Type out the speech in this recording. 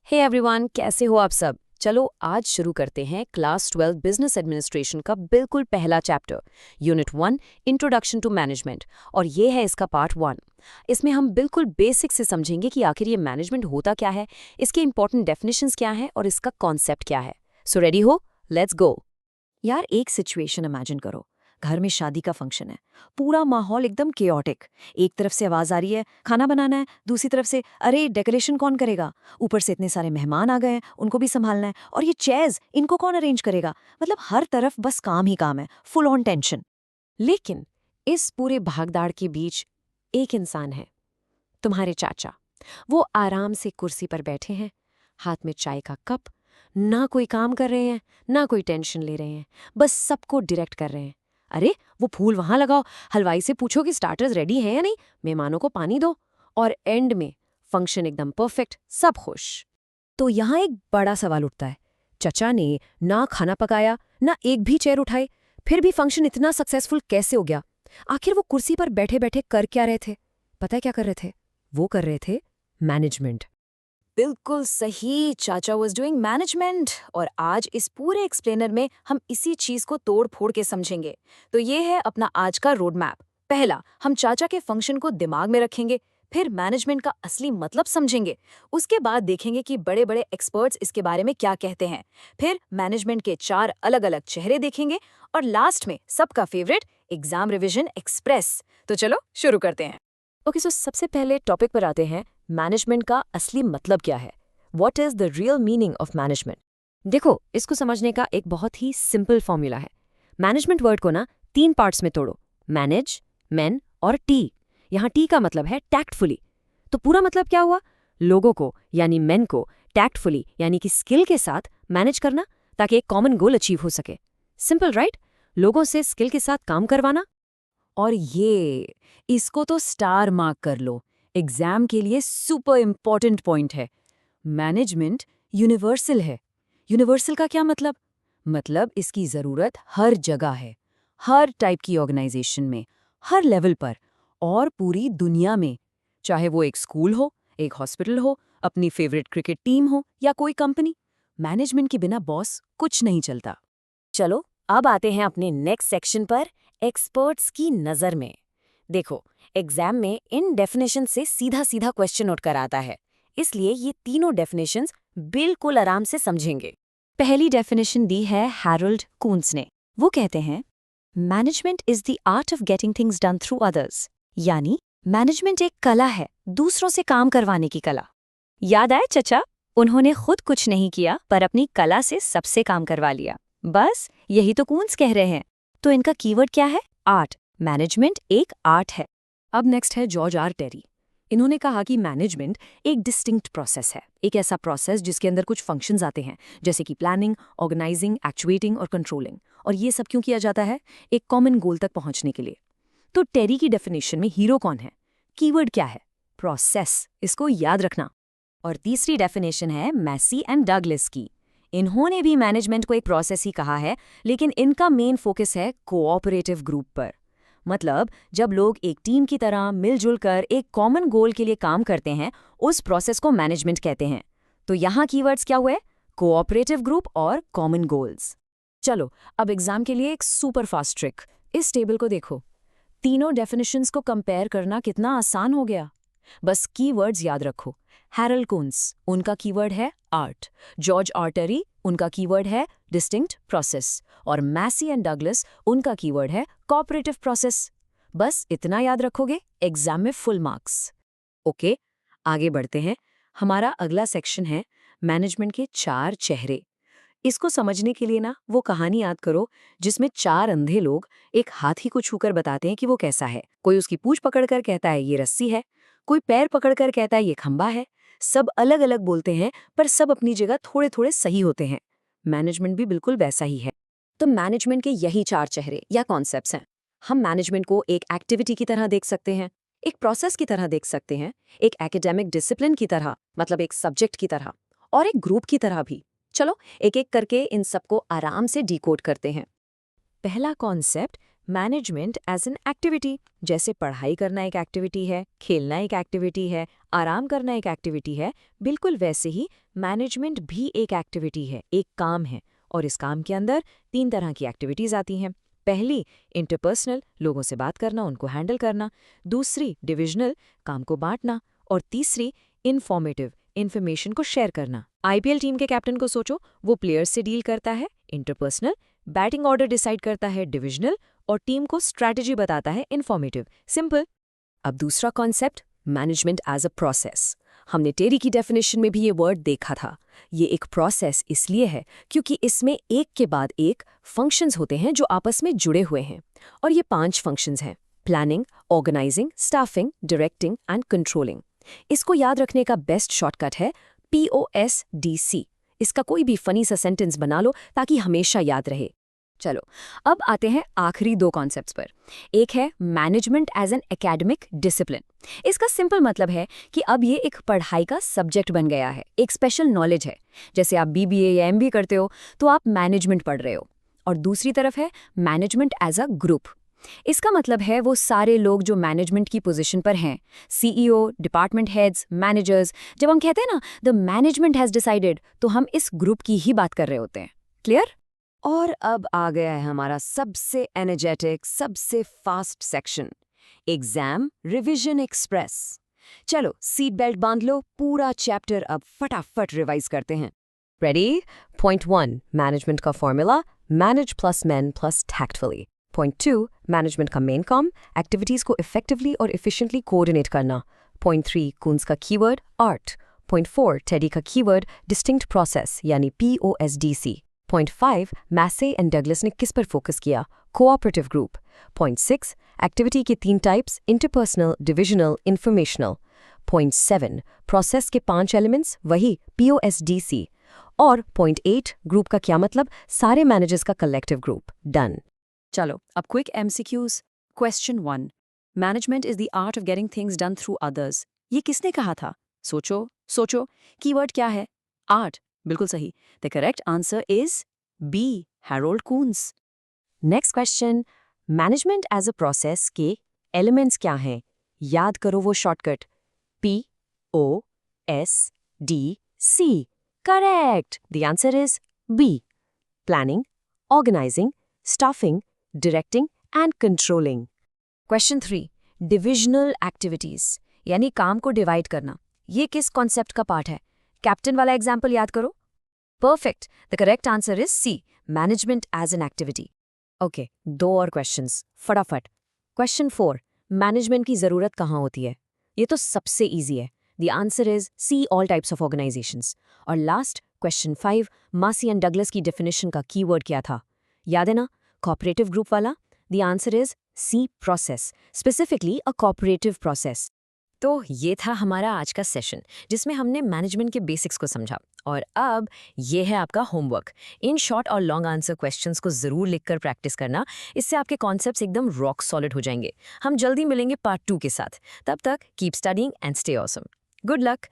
Hey everyone, कैसे हो आप सब। चलो आज शुरू करते हैं क्लास 12 बिजनेस एडमिनिस्ट्रेशन का बिल्कुल पहला chapter, unit 1 introduction to management. और ये है इसका पार्ट 1। इसमें हम बिल्कुल बेसिक से समझेंगे कि आखिर ये मैनेजमेंट होता क्या है, इसके इंपॉर्टेंट डेफिनेशंस क्या हैं और इसका कॉन्सेप्ट क्या है। सो रेडी हो, लेट्स गो। यार एक सिचुएशन इमेजिन करो। घर में शादी का फंक्शन है, पूरा माहौल एकदम केओटिक। एक तरफ से आवाज आ रही है खाना बनाना है, दूसरी तरफ से अरे डेकोरेशन कौन करेगा। ऊपर से इतने सारे मेहमान आ गए हैं, उनको भी संभालना है। और ये चेयर्स इनको कौन अरेंज करेगा। मतलब हर तरफ बस काम ही काम है, फुल ऑन टेंशन। लेकिन इस पूरे भागदाड़ के बीच एक इंसान है, तुम्हारे चाचा। वो आराम से कुर्सी पर बैठे हैं, हाथ में चाय का कप। ना कोई काम कर रहे हैं, ना कोई टेंशन ले रहे हैं, बस सबको डायरेक्ट कर रहे हैं। अरे वो फूल वहां लगाओ, हलवाई से पूछो कि स्टार्टर्स रेडी हैं या नहीं, मेहमानों को पानी दो। और एंड में फंक्शन एकदम परफेक्ट, सब खुश। तो यहाँ एक बड़ा सवाल उठता है। चचा ने ना खाना पकाया, ना एक भी चेयर उठाई, फिर भी फंक्शन इतना सक्सेसफुल कैसे हो गया। आखिर वो कुर्सी पर बैठे बैठे कर क्या रहे थे। पता है क्या कर रहे थे? वो कर रहे थे मैनेजमेंट। बिल्कुल सही, चाचा वॉज डूइंग मैनेजमेंट। और आज इस पूरे एक्सप्लेनर में हम इसी चीज को तोड़ फोड़ के समझेंगे। तो ये है अपना आज का रोड मैप। पहला, हम चाचा के फंक्शन को दिमाग में रखेंगे, फिर मैनेजमेंट का असली मतलब समझेंगे। उसके बाद देखेंगे कि बड़े बड़े एक्सपर्ट्स इसके बारे में क्या कहते हैं। फिर मैनेजमेंट के 4 अलग अलग चेहरे देखेंगे। और लास्ट में सबका फेवरेट, एग्जाम रिविजन एक्सप्रेस। तो चलो शुरू करते हैं। ओके, सो सबसे पहले टॉपिक पर आते हैं। मैनेजमेंट का असली मतलब क्या है? What is the real meaning of management? देखो, इसको समझने का एक बहुत ही सिंपल फॉर्मूला है। मैनेजमेंट वर्ड को ना 3 पार्ट्स में तोड़ो, मैनेज, मैन और टी। यहाँ टी का मतलब है टैक्टफुली। तो पूरा मतलब क्या हुआ? लोगों को यानी मैन को टैक्टफुली यानी कि स्किल के साथ मैनेज करना, ताकि एक कॉमन गोल अचीव हो सके। Simple right? लोगों से स्किल के साथ काम करवाना। और ये इसको तो स्टार मार्क कर लो, एग्जाम के लिए सुपर इम्पॉर्टेंट पॉइंट है। मैनेजमेंट यूनिवर्सल है। यूनिवर्सल का क्या मतलब? मतलब इसकी ज़रूरत हर जगह है, हर टाइप की ऑर्गेनाइजेशन में, हर लेवल पर और पूरी दुनिया में। चाहे वो एक स्कूल हो, एक हॉस्पिटल हो, अपनी फेवरेट क्रिकेट टीम हो या कोई कंपनी, मैनेजमेंट के बिना बॉस कुछ नहीं चलता। चलो अब आते हैं अपने नेक्स्ट सेक्शन पर, एक्सपर्ट्स की नज़र में। देखो, एग्जाम में इन डेफिनेशन से सीधा सीधा क्वेश्चन उठकर आता है, इसलिए ये तीनों डेफिनेशंस बिल्कुल आराम से समझेंगे। पहली डेफिनेशन दी है हैरोल्ड कून्स ने। वो कहते हैं management is the art of getting things done through others. यानी मैनेजमेंट एक कला है, दूसरों से काम करवाने की कला। याद आए चचा? उन्होंने खुद कुछ नहीं किया पर अपनी कला से सबसे काम करवा लिया। बस यही तो कून्स कह रहे हैं। तो इनका कीवर्ड क्या है? आर्ट। मैनेजमेंट एक आर्ट है। अब नेक्स्ट है जॉर्ज आर टेरी। इन्होंने कहा कि मैनेजमेंट एक डिस्टिंक्ट प्रोसेस है, एक ऐसा प्रोसेस जिसके अंदर कुछ फंक्शंस आते हैं, जैसे कि प्लानिंग, ऑर्गेनाइजिंग, एक्चुएटिंग और कंट्रोलिंग। और ये सब क्यों किया जाता है? एक कॉमन गोल तक पहुंचने के लिए। तो टेरी की डेफिनेशन में हीरो कौन है? कीवर्ड क्या है? प्रोसेस। इसको याद रखना। और तीसरी डेफिनेशन है मैसी एंड डगलस की। इन्होंने भी मैनेजमेंट को एक प्रोसेस ही कहा है, लेकिन इनका मेन फोकस है कोऑपरेटिव ग्रुप पर। मतलब जब लोग एक टीम की तरह मिलजुल कर एक कॉमन गोल के लिए काम करते हैं, उस प्रोसेस को मैनेजमेंट कहते हैं। तो यहाँ कीवर्ड्स क्या हुए? कोऑपरेटिव ग्रुप और कॉमन गोल्स। चलो अब एग्जाम के लिए एक सुपर फास्ट ट्रिक। इस टेबल को देखो, तीनों डेफिनेशंस को कंपेयर करना कितना आसान हो गया। बस कीवर्ड्स याद रखो। हैरोल्ड कून्स, उनका कीवर्ड है आर्ट। जॉर्ज आर टेरी, उनका कीवर्ड है डिस्टिंक्ट प्रोसेस। और मैसी एंड डगलस, उनका कीवर्ड है कोऑपरेटिव प्रोसेस। बस इतना याद रखोगे, एग्जाम में फुल मार्क्स। ओके, आगे बढ़ते हैं। हमारा अगला सेक्शन है मैनेजमेंट के 4 चेहरे। इसको समझने के लिए ना वो कहानी याद करो जिसमें 4 अंधे लोग एक हाथी को छूकर बताते हैं कि वो कैसा है। कोई उसकी पूंछ पकड़कर कहता है ये रस्सी है, कोई पैर पकड़कर कहता है ये खंबा है। सब अलग अलग बोलते हैं, पर सब अपनी जगह थोड़े थोड़े सही होते हैं। मैनेजमेंट भी बिल्कुल वैसा ही है। तो मैनेजमेंट के यही 4 चेहरे या कॉन्सेप्ट्स हैं। हम मैनेजमेंट को एक एक्टिविटी की तरह देख सकते हैं, एक प्रोसेस की तरह देख सकते हैं, एक एकेडमिक डिसिप्लिन की तरह, मतलब एक सब्जेक्ट की तरह, और एक ग्रुप की तरह भी। चलो एक एक करके इन सबको आराम से डिकोड करते हैं। पहला concept management as an activity, जैसे पढ़ाई करना एक एक्टिविटी है, खेलना एक एक्टिविटी है, आराम करना एक एक्टिविटी है, बिल्कुल वैसे ही मैनेजमेंट भी एक एक्टिविटी है, एक काम है। और इस काम के अंदर 3 तरह की एक्टिविटीज आती हैं। पहली इंटरपर्सनल, लोगों से बात करना, उनको हैंडल करना। दूसरी डिविजनल, काम को बांटना। और तीसरी इन्फॉर्मेटिव, इन्फॉर्मेशन को शेयर करना। आईपीएल टीम के कैप्टन को सोचो, वो प्लेयर्स से डील करता है इंटरपर्सनल, बैटिंग ऑर्डर डिसाइड करता है डिविजनल, और टीम को स्ट्रैटेजी बताता है इन्फॉर्मेटिव। सिंपल। अब दूसरा concept, management as a process. हमने टेरी की डेफिनेशन में भी ये वर्ड देखा था। ये एक प्रोसेस इसलिए है क्योंकि इसमें एक के बाद एक फंक्शंस होते हैं जो आपस में जुड़े हुए हैं। और ये 5 फंक्शंस हैं: planning, organizing, staffing, directing and controlling. इसको याद रखने का बेस्ट शॉर्टकट है POSDC। इसका कोई भी फनी सा सेंटेंस बना लो ताकि हमेशा याद रहे। चलो, अब आते हैं आखिरी 2 कॉन्सेप्ट्स पर। एक है management as an academic discipline. इसका सिंपल मतलब है कि अब ये एक पढ़ाई का सब्जेक्ट बन गया है, एक स्पेशल नॉलेज है। जैसे आप BBA या MBA करते हो तो आप मैनेजमेंट पढ़ रहे हो। और दूसरी तरफ है मैनेजमेंट एज अ ग्रुप। इसका मतलब है वो सारे लोग जो मैनेजमेंट की पोजीशन पर हैं, CEO, डिपार्टमेंट हेड्स, मैनेजर्स। जब हम कहते हैं ना द मैनेजमेंट हैज डिसाइडेड, तो हम इस ग्रुप की ही बात कर रहे होते हैं। क्लियर? और अब आ गया है हमारा सबसे एनर्जेटिक, सबसे fast section, exam revision express. चलो सीट बेल्ट बांध लो, पूरा चैप्टर अब फटाफट रिवाइज करते हैं। रेडी? पॉइंट 1, मैनेजमेंट का formula, manage plus man plus tactfully. Point 2, management का मेन काम, एक्टिविटीज को इफेक्टिवली और एफिशिएंटली कोऑर्डिनेट करना। पॉइंट 3, कून्स का कीवर्ड, आर्ट। पॉइंट 4, टेडी का कीवर्ड, डिस्टिंक्ट प्रोसेस यानी POSDC। पॉइंट 5, मैसे एंड डगलस ने किस पर फोकस किया, कोऑपरेटिव ग्रुप। पॉइंट 6, एक्टिविटी के 3 types, interpersonal, divisional, informational. Point 7, process के 5 एलिमेंट्स, वही POSDC। और पॉइंट 8, ग्रुप का क्या मतलब, सारे मैनेजर्स का कलेक्टिव ग्रुप। डन। चलो अब quick MCQs। Question 1, management is the art of getting things done through others. ये किसने कहा था? सोचो सोचो, कीवर्ड क्या है? आर्ट। बिल्कुल सही। The correct answer is B, Harold Koontz. Next question, management as a process के एलिमेंट्स क्या हैं? याद करो वो shortcut, POSDC। Correct. The answer is B, planning, organizing, staffing, directing and controlling. Question 3, divisional activities यानी काम को डिवाइड करना। ये किस कॉन्सेप्ट का पार्ट है? कैप्टन वाला एग्जाम्पल याद करो। Perfect. The correct answer is C, management as an activity. Okay, 2 और क्वेश्चंस फटाफट। क्वेश्चन 4, मैनेजमेंट की जरूरत कहाँ होती है? ये तो सबसे इजी है। The answer is C, all types of organisations. और लास्ट क्वेश्चन 5, मासी एंड डगलस की डेफिनेशन का कीवर्ड क्या था? याद है ना, कोऑपरेटिव ग्रुप वाला। The answer is C, process, specifically a cooperative process. तो ये था हमारा आज का सेशन जिसमें हमने मैनेजमेंट के बेसिक्स को समझा। और अब ये है आपका होमवर्क। इन शॉर्ट और लॉन्ग आंसर क्वेश्चंस को जरूर लिखकर प्रैक्टिस करना। इससे आपके कॉन्सेप्ट्स एकदम रॉक सॉलिड हो जाएंगे। हम जल्दी मिलेंगे पार्ट 2 के साथ। तब तक keep studying and stay awesome. Good luck.